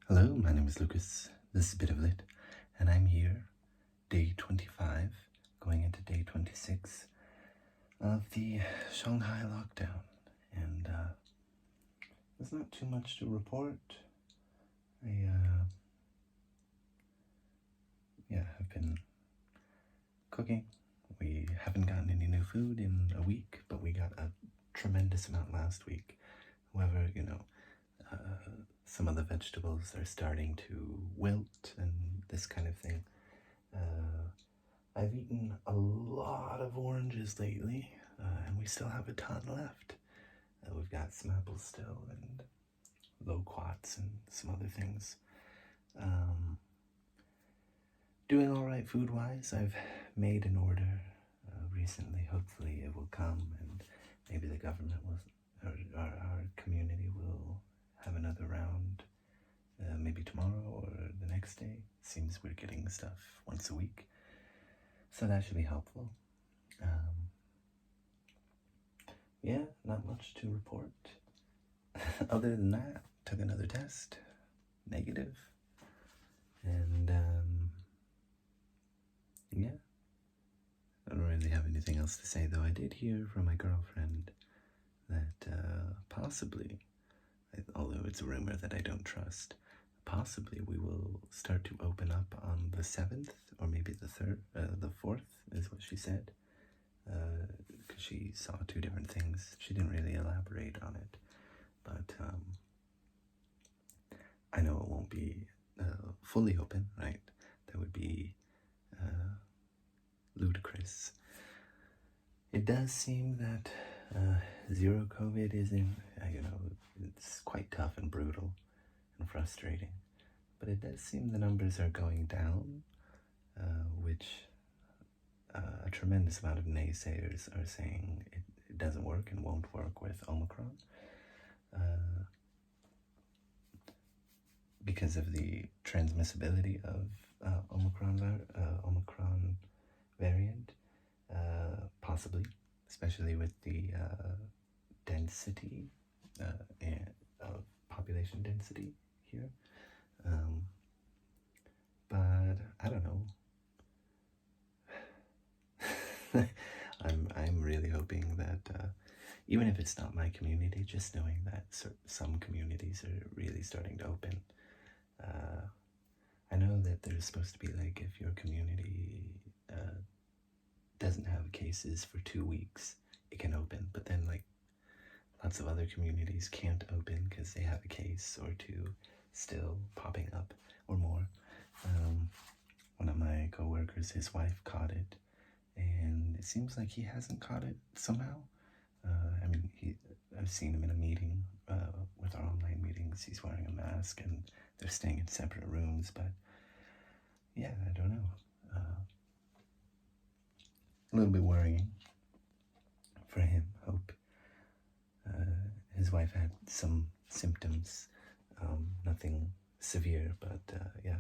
Hello, my name is Lucas. This is Bit of Lit, and I'm here, day 25, going into day 26 of the Shanghai Lockdown. And there's not too much to report. I've been cooking. We haven't gotten any new food in a week, but we got a tremendous amount last week. However, some of the vegetables are starting to wilt and this kind of thing. I've eaten a lot of oranges lately, and we still have a ton left. We've got some apples still, and loquats, and some other things. Doing all right food-wise. I've made an order recently. Hopefully it will come, and maybe the government will, or our community will have another round, maybe tomorrow or the next day. Seems we're getting stuff once a week, so that should be helpful. Not much to report. Other than that, took another test, negative, and I don't really have anything else to say, though. I did hear from my girlfriend that possibly, although it's a rumor that I don't trust, possibly we will start to open up on the 7th, or maybe the 4th is what she said, because she saw two different things. She didn't really elaborate on it, but I know it won't be fully open, right? That would be ludicrous. It does seem that zero COVID isn't, it's quite tough and brutal and frustrating, but it does seem the numbers are going down, which a tremendous amount of naysayers are saying it doesn't work and won't work with Omicron, because of the transmissibility of Omicron variant, possibly, especially with the density of population density here. But I don't know. I'm really hoping that even if it's not my community, just knowing that some communities are really starting to open. I know that there's supposed to be, like, if your community doesn't have cases for 2 weeks, it can open, but then, like, lots of other communities can't open because they have a case or two still popping up or more. One of my coworkers, his wife caught it, and it seems like he hasn't caught it somehow. I've seen him in a meeting, with our online meetings. He's wearing a mask, and they're staying in separate rooms, but yeah, I don't know. A little bit worrying for him. Hope his wife had some symptoms, nothing severe, but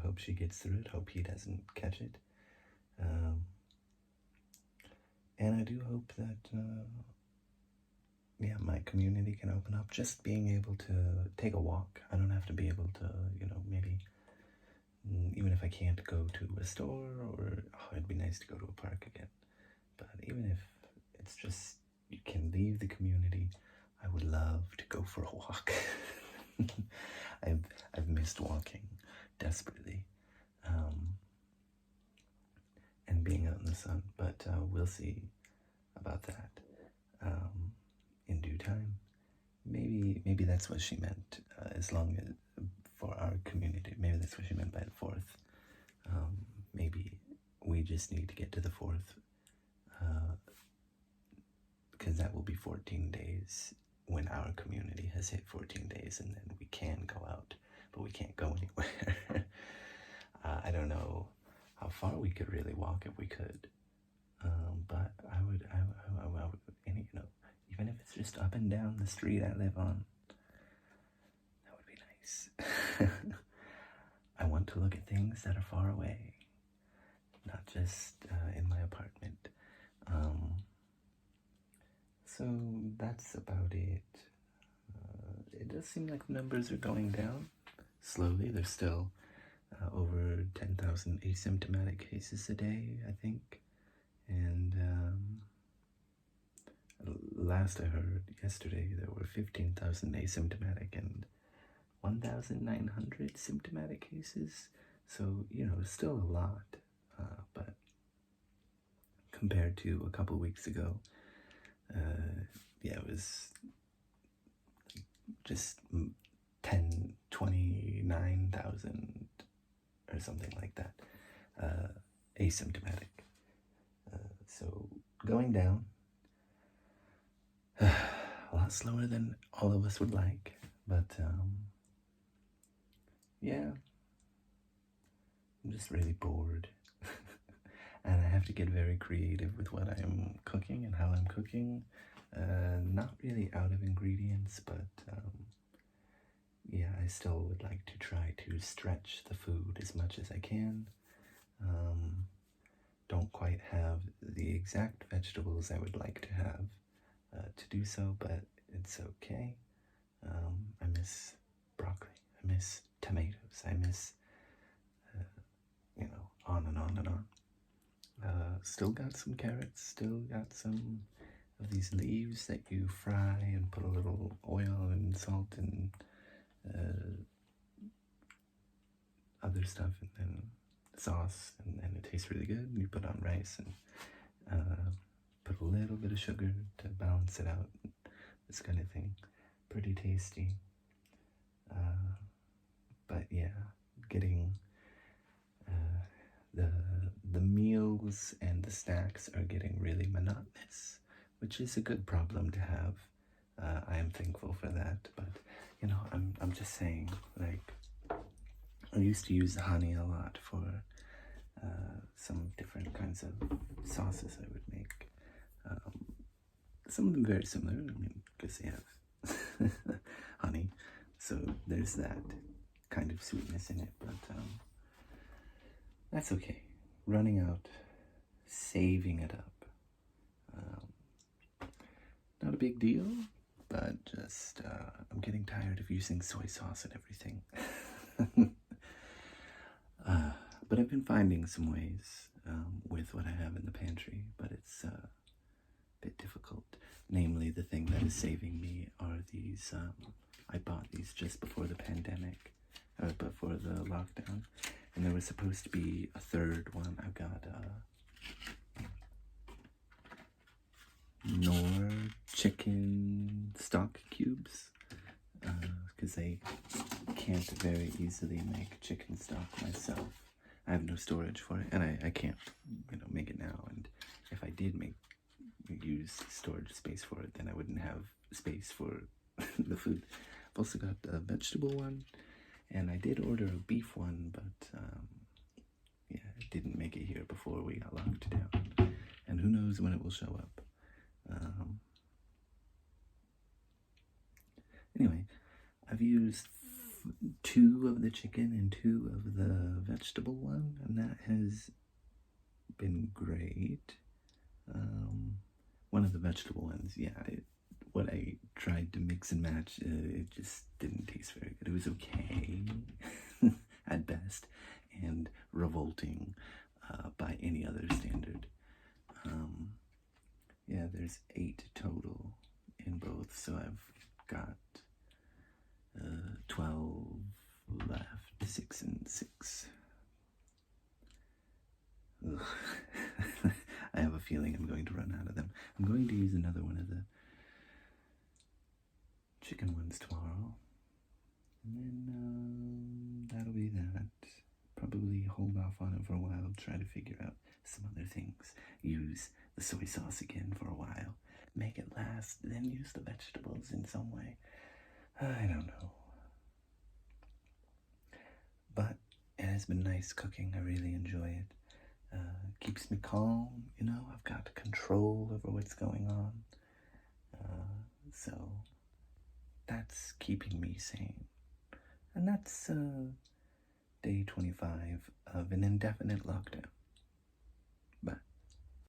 hope she gets through it. Hope he doesn't catch it. And I do hope that my community can open up. Just being able to take a walk. I don't have to be able to, maybe, even if I can't go to a store, or it'd be nice to go to a park again. But even if it's just you can leave the community, I would love to go for a walk. I've missed walking desperately, and being out in the sun. But we'll see about that in due time. Maybe that's what she meant. As long as for our community, maybe that's what she meant by the 4th. Maybe we just need to get to the 4th, because that will be 14 days when our community has hit 14 days, and then we can go out, but we can't go anywhere. I don't know how far we could really walk if we could, but I would, and even if it's just up and down the street I live on, that would be nice. I want to look at things that are far away, not just in my apartment. So that's about it. It does seem like the numbers are going down. slowly. There's still over 10,000 asymptomatic cases a day, I think. And last I heard yesterday, there were 15,000 asymptomatic and 1,900 symptomatic cases. So, still a lot. But compared to a couple weeks ago, it was just 29,000 or something like that, asymptomatic. So going down, a lot slower than all of us would like, but I'm just really bored. And I have to get very creative with what I'm cooking and how I'm cooking. Not really out of ingredients, but I still would like to try to stretch the food as much as I can. Don't quite have the exact vegetables I would like to have to do so, but it's okay. I miss broccoli, I miss tomatoes, I miss, on and on and on. Still got some carrots, still got some of these leaves that you fry and put a little oil and salt and other stuff, and then sauce, and then it tastes really good. You put on rice and put a little bit of sugar to balance it out, this kind of thing. Pretty tasty. But getting the meals and the snacks are getting really monotonous, which is a good problem to have. I am thankful for that, but I'm just saying, like, I used to use honey a lot for some different kinds of sauces I would make. Some of them very similar, because they have honey, so there's that kind of sweetness in it, but that's okay. Running out, saving it up. Not a big deal, but just I'm getting tired of using soy sauce and everything. But I've been finding some ways with what I have in the pantry, but it's a bit difficult. Namely, the thing that is saving me are these, I bought these just before the pandemic, before the lockdown, and there was supposed to be a third one. I've got Knorr chicken stock cubes, because I can't very easily make chicken stock myself. I have no storage for it, and I can't, make it now. And if I did use storage space for it, then I wouldn't have space for the food. I've also got a vegetable one, and I did order a beef one, but it didn't make it here before we got locked down. And who knows when it will show up. Anyway, I've used 2 of the chicken and 2 of the vegetable one, and that has been great. One of the vegetable ones, what I tried to mix and match, it just didn't taste very good. It was okay at best, and revolting by any other standard. There's 8 total in both, so I've got 12 left, 6 and 6. Ugh. I have a feeling I'm going to run out of them. I'm going to use another one of the chicken ones tomorrow, and then that'll be that. Probably hold off on it for a while, try to figure out some other things. Use the soy sauce again for a while, make it last, then use the vegetables in some way. I don't know. But it has been nice cooking. I really enjoy it. Keeps me calm, I've got control over what's going on. So that's keeping me sane. And that's day 25 of an indefinite lockdown.